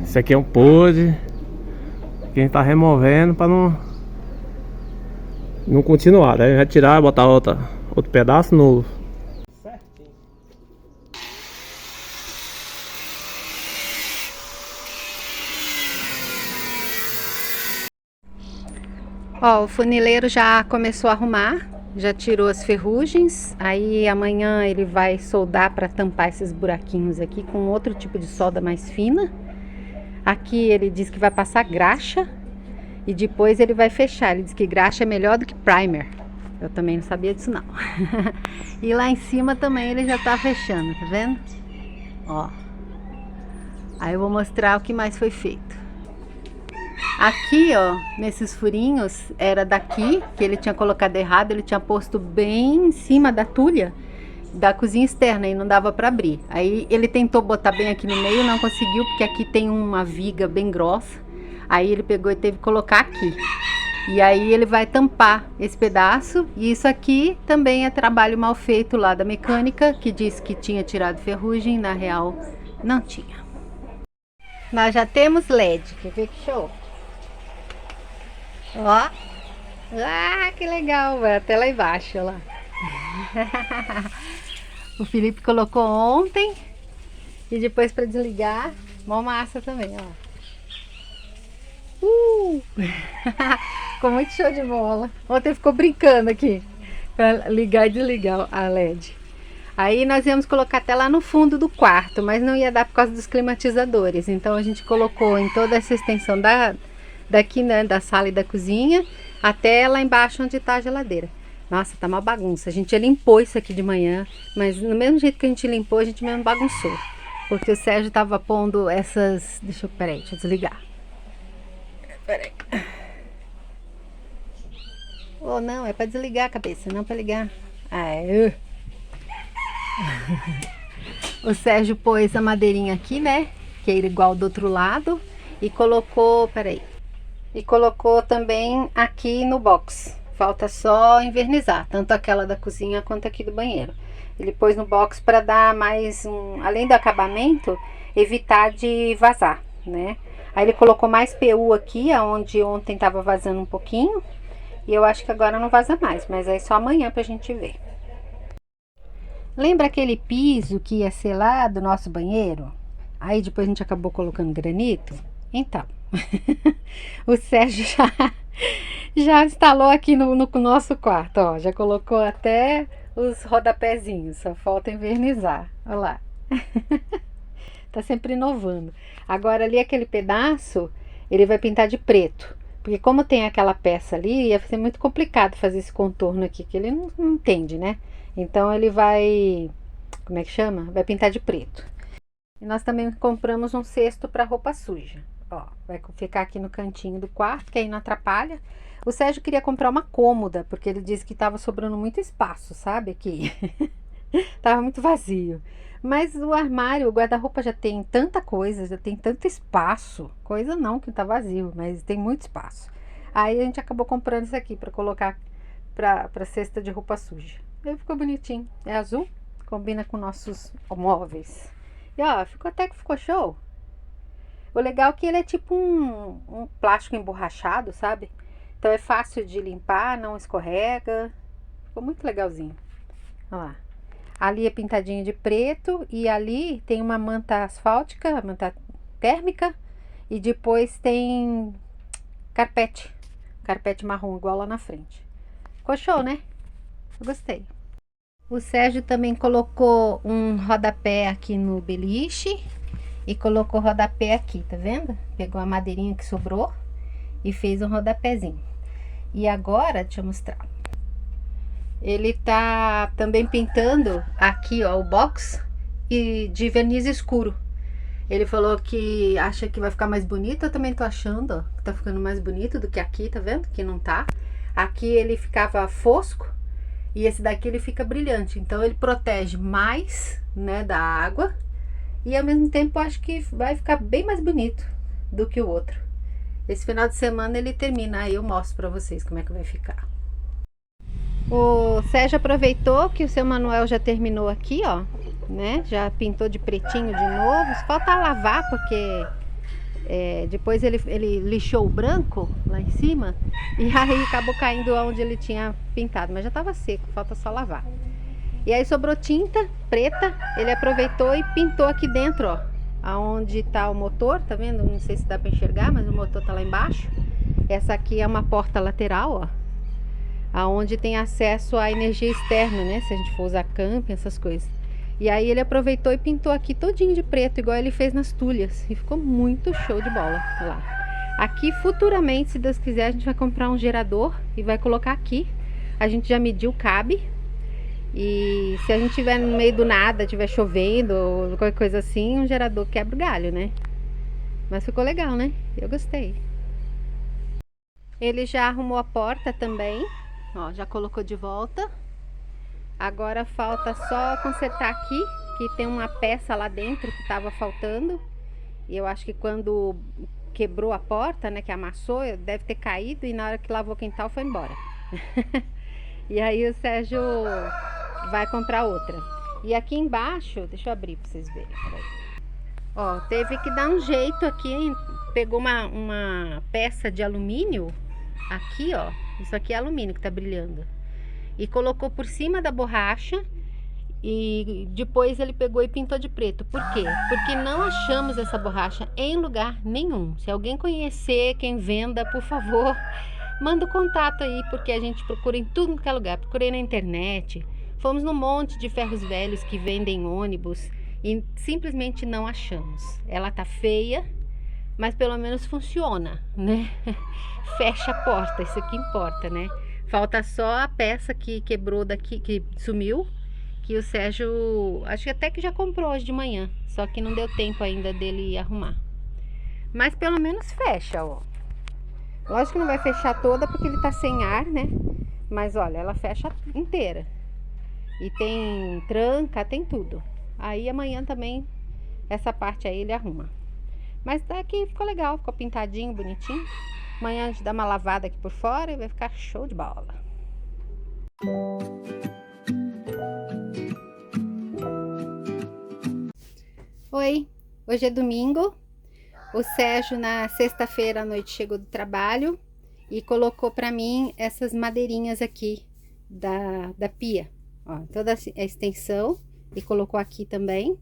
Esse aqui é um podre que a gente tá removendo pra não continuar. Daí a gente vai tirar e botar outro pedaço novo. Certinho. Ó, o funileiro já começou a arrumar, já tirou as ferrugens. Aí amanhã ele vai soldar para tampar esses buraquinhos aqui com outro tipo de solda mais fina. Aqui ele diz que vai passar graxa e depois ele vai fechar. Ele diz que graxa é melhor do que primer. Eu também não sabia disso não. E lá em cima também ele já tá fechando, tá vendo? Ó. Aí eu vou mostrar o que mais foi feito. Aqui, ó, nesses furinhos, era daqui que ele tinha colocado errado. Ele tinha posto bem em cima da tulha da cozinha externa e não dava para abrir. Aí ele tentou botar bem aqui no meio, não conseguiu, porque aqui tem uma viga bem grossa. Aí ele pegou e teve que colocar aqui. E aí ele vai tampar esse pedaço. E isso aqui também é trabalho mal feito lá da mecânica, que disse que tinha tirado ferrugem, na real não tinha. Nós já temos LED, quer ver que show? Ó, ah, que legal, vai até lá embaixo, ó lá. O Felipe colocou ontem e depois para desligar, mó massa também, ó. Ficou muito show de bola. Ontem ficou brincando aqui para ligar e desligar a LED. Aí nós íamos colocar até lá no fundo do quarto, mas não ia dar por causa dos climatizadores. Então a gente colocou em toda essa extensão daqui, né, da sala e da cozinha, até lá embaixo onde está a geladeira. Nossa, tá uma bagunça. A gente limpou isso aqui de manhã, mas no mesmo jeito que a gente limpou, a gente mesmo bagunçou. Porque o Sérgio tava pondo essas... Peraí, deixa eu desligar. Peraí. Oh, não, é para desligar a cabeça, não para ligar. O Sérgio pôs a madeirinha aqui, né? Que é igual do outro lado. E colocou, peraí. E colocou também aqui no box. Falta só invernizar, tanto aquela da cozinha quanto aqui do banheiro. Ele pôs no box para dar mais além do acabamento, evitar de vazar, né? Aí ele colocou mais PU aqui, onde ontem tava vazando um pouquinho. E eu acho que agora não vaza mais, mas aí só amanhã pra gente ver. Lembra aquele piso que ia ser lá do nosso banheiro? Aí depois a gente acabou colocando granito? Então, o Sérgio já instalou aqui no nosso quarto, ó. Já colocou até os rodapézinhos, só falta invernizar. Olha lá. Tá sempre inovando. Agora ali aquele pedaço, ele vai pintar de preto. Porque como tem aquela peça ali, ia ser muito complicado fazer esse contorno aqui, que ele não entende, né? Então ele vai, como é que chama? Vai pintar de preto. E nós também compramos um cesto para roupa suja. Ó, vai ficar aqui no cantinho do quarto, que aí não atrapalha. O Sérgio queria comprar uma cômoda, porque ele disse que estava sobrando muito espaço, sabe? Aqui. Tava muito vazio. Mas o armário, o guarda-roupa já tem tanta coisa, já tem tanto espaço. Coisa não, que tá vazio, mas tem muito espaço. Aí a gente acabou comprando isso aqui para colocar pra cesta de roupa suja. Ele ficou bonitinho. É azul, combina com nossos móveis. E ó, até que ficou show. O legal é que ele é tipo um plástico emborrachado, sabe? Então é fácil de limpar, não escorrega. Ficou muito legalzinho. Olha lá. Ali é pintadinho de preto e ali tem uma manta asfáltica, manta térmica. E depois tem carpete marrom igual lá na frente. Ficou show, né? Eu gostei. O Sérgio também colocou um rodapé aqui no beliche e colocou rodapé aqui, tá vendo? Pegou a madeirinha que sobrou e fez um rodapézinho. E agora, deixa eu mostrar. Ele tá também pintando aqui, ó, o box e de verniz escuro. Ele falou que acha que vai ficar mais bonito. Eu também tô achando, ó, que tá ficando mais bonito do que aqui, tá vendo? Que não tá. Aqui ele ficava fosco e esse daqui ele fica brilhante. Então ele protege mais, né, da água e ao mesmo tempo acho que vai ficar bem mais bonito do que o outro. Esse final de semana ele termina, aí eu mostro pra vocês como é que vai ficar. O Sérgio aproveitou que o seu Manuel já terminou aqui, ó, né? Já pintou de pretinho de novo. Falta lavar porque Depois ele lixou o branco lá em cima e aí acabou caindo onde ele tinha pintado, mas já estava seco, falta só lavar. E aí sobrou tinta preta, ele aproveitou e pintou aqui dentro, ó, aonde tá o motor, tá vendo? Não sei se dá para enxergar, mas o motor tá lá embaixo. Essa aqui é uma porta lateral, ó, aonde tem acesso à energia externa, né? Se a gente for usar camping, essas coisas. E aí ele aproveitou e pintou aqui todinho de preto, igual ele fez nas tulhas. E ficou muito show de bola lá. Aqui futuramente, se Deus quiser, a gente vai comprar um gerador e vai colocar aqui. A gente já mediu, cabe. E se a gente tiver no meio do nada, tiver chovendo ou qualquer coisa assim, um gerador quebra o galho, né? Mas ficou legal, né? Eu gostei. Ele já arrumou a porta também. Ó, já colocou de volta. Agora falta só consertar aqui, que tem uma peça lá dentro que estava faltando. E eu acho que quando quebrou a porta, né, que amassou, deve ter caído e na hora que lavou o quintal foi embora. E aí o Sérgio vai comprar outra. E aqui embaixo, deixa eu abrir para vocês verem. Peraí. Ó, teve que dar um jeito aqui, hein? Pegou uma peça de alumínio aqui, ó. Isso aqui é alumínio que tá brilhando. E colocou por cima da borracha e depois ele pegou e pintou de preto. Por quê? Porque não achamos essa borracha em lugar nenhum. Se alguém conhecer, quem venda, por favor, manda o contato aí, porque a gente procura em tudo que é lugar. Procurei na internet, fomos num monte de ferros velhos que vendem ônibus e simplesmente não achamos. Ela tá feia, mas pelo menos funciona, né? Fecha a porta, isso que importa, né? Falta só a peça que quebrou daqui, que sumiu, que o Sérgio, acho que até que já comprou hoje de manhã, só que não deu tempo ainda dele arrumar. Mas pelo menos fecha, ó. Lógico que não vai fechar toda porque ele tá sem ar, né? Mas olha, ela fecha inteira. E tem tranca, tem tudo. Aí amanhã também, essa parte aí ele arruma. Mas daqui ficou legal, ficou pintadinho, bonitinho. Amanhã a gente dá uma lavada aqui por fora e vai ficar show de bola. Oi, hoje é domingo. O Sérgio na sexta-feira à noite chegou do trabalho e colocou para mim essas madeirinhas aqui da pia. Ó, toda a extensão e colocou aqui também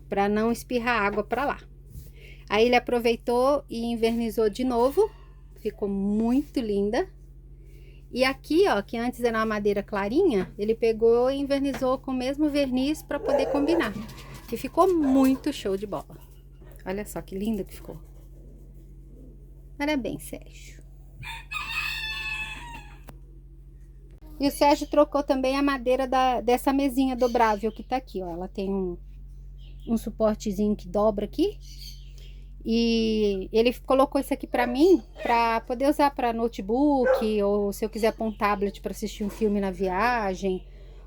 para não espirrar água para lá. Aí ele aproveitou e invernizou de novo. Ficou muito linda. E aqui, ó, que antes era uma madeira clarinha, ele pegou e invernizou com o mesmo verniz para poder combinar. E ficou muito show de bola. Olha só que lindo que ficou. Parabéns, Sérgio. E o Sérgio trocou também a madeira dessa mesinha dobrável que tá aqui, ó. Ela tem um suportezinho que dobra aqui. E ele colocou isso aqui para mim, para poder usar para notebook, ou se eu quiser pôr um tablet para assistir um filme na viagem,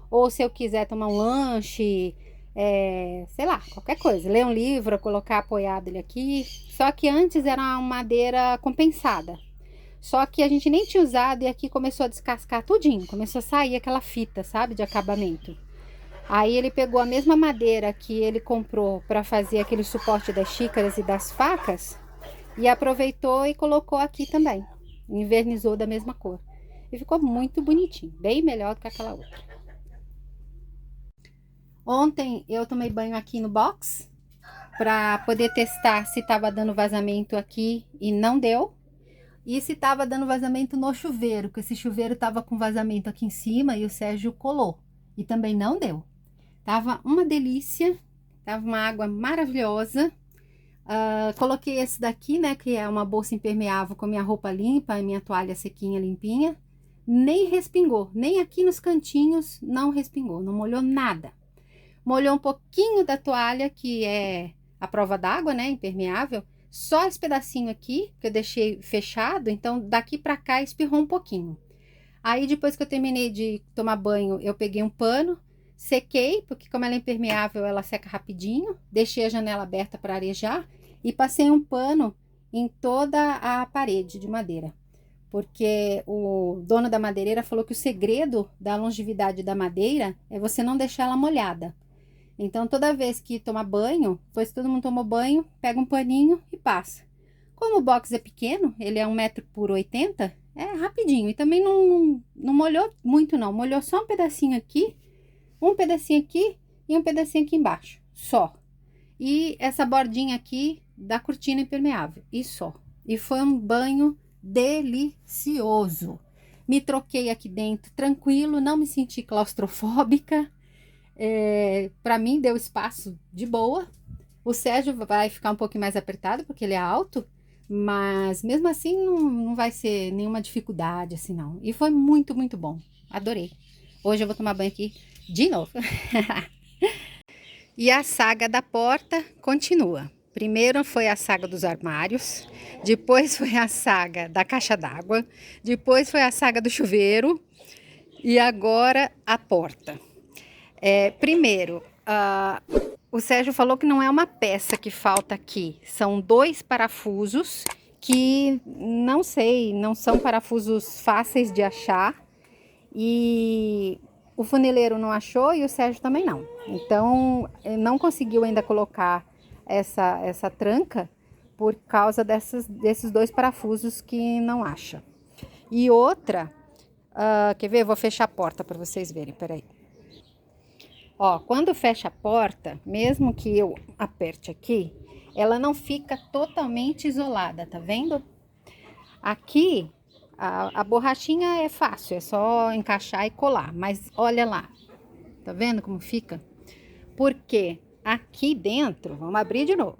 ou se eu quiser tomar um lanche, sei lá, qualquer coisa, ler um livro, colocar apoiado ele aqui. Só que antes era uma madeira compensada. Só que a gente nem tinha usado e aqui começou a descascar tudinho, começou a sair aquela fita, sabe, de acabamento. Aí ele pegou a mesma madeira que ele comprou para fazer aquele suporte das xícaras e das facas e aproveitou e colocou aqui também. Invernizou da mesma cor. E ficou muito bonitinho, bem melhor do que aquela outra. Ontem eu tomei banho aqui no box para poder testar se estava dando vazamento aqui e não deu. E se estava dando vazamento no chuveiro, porque esse chuveiro estava com vazamento aqui em cima e o Sérgio colou. E também não deu. Tava uma delícia, tava uma água maravilhosa. Coloquei esse daqui, né, que é uma bolsa impermeável com minha roupa limpa e minha toalha sequinha, limpinha. Nem respingou, nem aqui nos cantinhos não respingou, não molhou nada. Molhou um pouquinho da toalha, que é a prova d'água, né, impermeável. Só esse pedacinho aqui, que eu deixei fechado, então daqui pra cá espirrou um pouquinho. Aí depois que eu terminei de tomar banho, eu peguei um pano, sequei, porque como ela é impermeável, ela seca rapidinho. Deixei a janela aberta para arejar e passei um pano em toda a parede de madeira. Porque o dono da madeireira falou que o segredo da longevidade da madeira é você não deixar ela molhada. Então, toda vez que tomar banho, depois que todo mundo tomou banho, pega um paninho e passa. Como o box é pequeno, ele é 1 m por 80, é rapidinho. E também não molhou muito não, molhou só um pedacinho aqui e um pedacinho aqui embaixo, só. E essa bordinha aqui da cortina impermeável, e só. E foi um banho delicioso. Me troquei aqui dentro tranquilo, não me senti claustrofóbica. Para mim deu espaço de boa. O Sérgio vai ficar um pouquinho mais apertado porque ele é alto, mas mesmo assim não vai ser nenhuma dificuldade assim não. E foi muito, muito bom. Adorei. Hoje eu vou tomar banho aqui de novo. E a saga da porta continua. Primeiro foi a saga dos armários, depois foi a saga da caixa d'água, depois foi a saga do chuveiro e agora a porta. Primeiro, o Sérgio falou que não é uma peça que falta aqui, são 2 parafusos que não sei, não são parafusos fáceis de achar e o funileiro não achou e o Sérgio também não. Então, não conseguiu ainda colocar essa tranca por causa desses 2 parafusos que não acha. E outra, quer ver? Eu vou fechar a porta para vocês verem, peraí. Ó, quando fecha a porta, mesmo que eu aperte aqui, ela não fica totalmente isolada, tá vendo? Aqui, a borrachinha é fácil, é só encaixar e colar, mas olha lá, tá vendo como fica? Porque aqui dentro, vamos abrir de novo.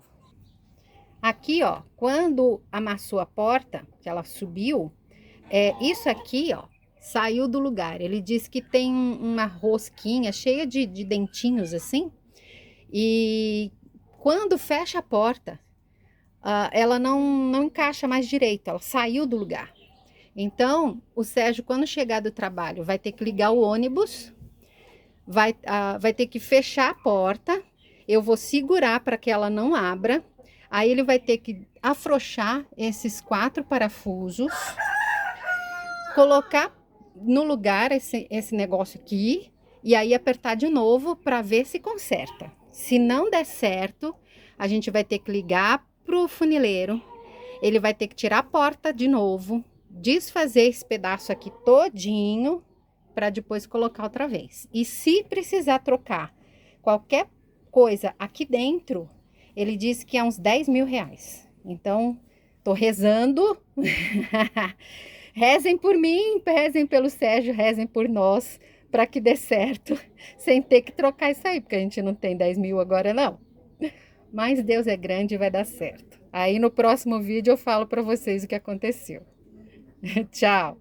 Aqui, ó, quando amassou a porta, que ela subiu, isso aqui, ó, saiu do lugar. Ele disse que tem uma rosquinha cheia de dentinhos assim. E quando fecha a porta, ela não encaixa mais direito. Ela saiu do lugar. Então, o Sérgio, quando chegar do trabalho, vai ter que ligar o ônibus. Vai ter que fechar a porta. Eu vou segurar para que ela não abra. Aí ele vai ter que afrouxar esses 4 parafusos. Colocar no lugar esse negócio aqui e aí apertar de novo para ver se conserta. Se não der certo, a gente vai ter que ligar pro funileiro, ele vai ter que tirar a porta de novo, desfazer esse pedaço aqui todinho para depois colocar outra vez. E se precisar trocar qualquer coisa aqui dentro, ele disse que é uns 10 mil reais. Então, tô rezando. Rezem por mim, rezem pelo Sérgio, rezem por nós, para que dê certo, sem ter que trocar isso aí, porque a gente não tem 10 mil agora não. Mas Deus é grande e vai dar certo. Aí no próximo vídeo eu falo para vocês o que aconteceu. Tchau!